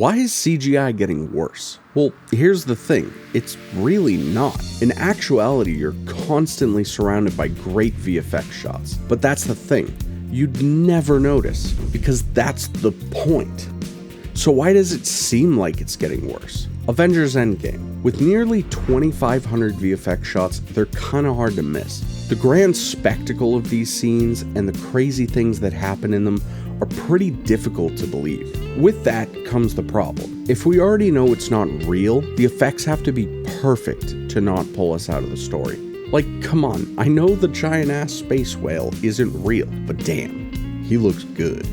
Why is CGI getting worse? Well, here's the thing, it's really not. In actuality, you're constantly surrounded by great VFX shots. But that's the thing, you'd never notice, because that's the point. So why does it seem like it's getting worse? Avengers Endgame. With nearly 2,500 VFX shots, they're kinda hard to miss. The grand spectacle of these scenes and the crazy things that happen in them are pretty difficult to believe. With that comes the problem. If we already know it's not real, the effects have to be perfect to not pull us out of the story. Like, come on, I know the giant-ass space whale isn't real, but damn, he looks good.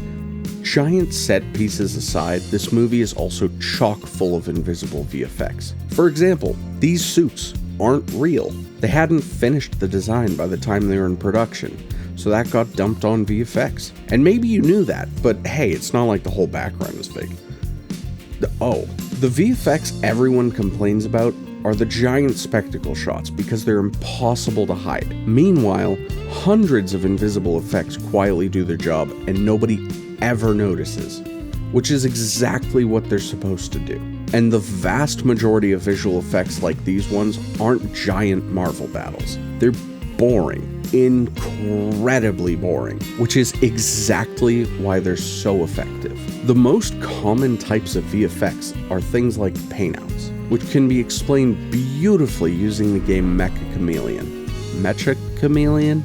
Giant set pieces aside, this movie is also chock full of invisible VFX. For example, these suits aren't real. They hadn't finished the design by the time they were in production, so that got dumped on VFX. And maybe you knew that, but hey, it's not like the whole background is fake. The VFX everyone complains about are the giant spectacle shots because they're impossible to hide. Meanwhile, hundreds of invisible effects quietly do their job and nobody ever notices, which is exactly what they're supposed to do. And the vast majority of visual effects like these ones aren't giant Marvel battles. They're boring, incredibly boring, which is exactly why they're so effective. The most common types of VFX are things like paintouts, which can be explained beautifully using the game Mecha Chameleon. Mecha Chameleon?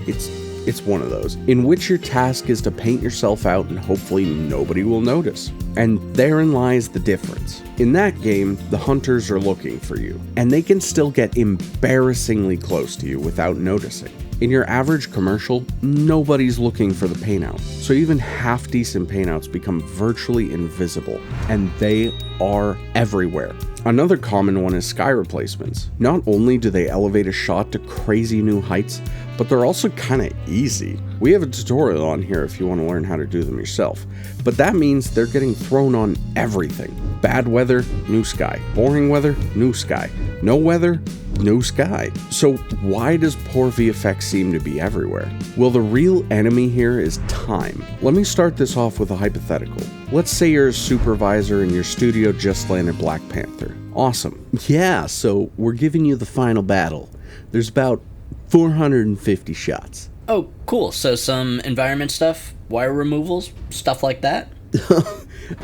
It's one of those, in which your task is to paint yourself out and hopefully nobody will notice. And therein lies the difference. In that game, the hunters are looking for you, and they can still get embarrassingly close to you without noticing. In your average commercial, nobody's looking for the paintout, so even half-decent paintouts become virtually invisible, and they are everywhere. Another common one is sky replacements. Not only do they elevate a shot to crazy new heights, but they're also kinda easy. We have a tutorial on here if you want to learn how to do them yourself, but that means they're getting thrown on everything. Bad weather, new sky. Boring weather, new sky. No weather, new sky. So why does poor VFX seem to be everywhere? Well, the real enemy here is time. Let me start this off with a hypothetical. Let's say you're a supervisor and your studio just landed Black Panther. Awesome. Yeah, so we're giving you the final battle. There's about 450 shots. Oh, cool. So some environment stuff, wire removals, stuff like that?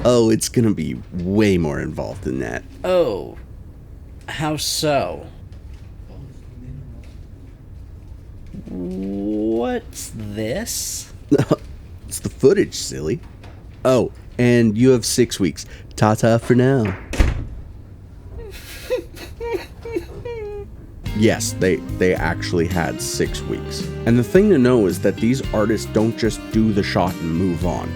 Oh, it's gonna be way more involved than that. Oh, how so? What's this? It's the footage, silly. Oh, and you have 6 weeks. Ta-ta for now. Yes, they actually had 6 weeks. And the thing to know is that these artists don't just do the shot and move on.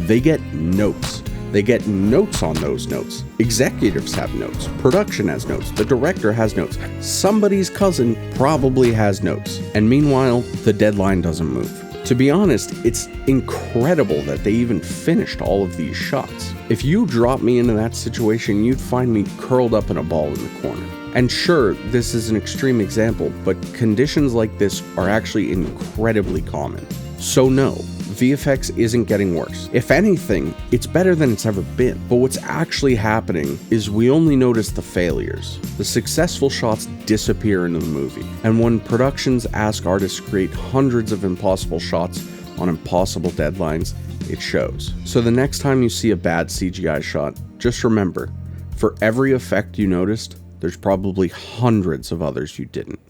They get notes. They get notes on those notes. Executives have notes. Production has notes. The director has notes. Somebody's cousin probably has notes. And meanwhile, the deadline doesn't move. To be honest, it's incredible that they even finished all of these shots. If you dropped me into that situation, you'd find me curled up in a ball in the corner. And sure, this is an extreme example, but conditions like this are actually incredibly common. So no, VFX isn't getting worse. If anything, it's better than it's ever been. But what's actually happening is we only notice the failures. The successful shots disappear into the movie. And when productions ask artists to create hundreds of impossible shots on impossible deadlines, it shows. So the next time you see a bad CGI shot, just remember, for every effect you noticed, there's probably hundreds of others you didn't.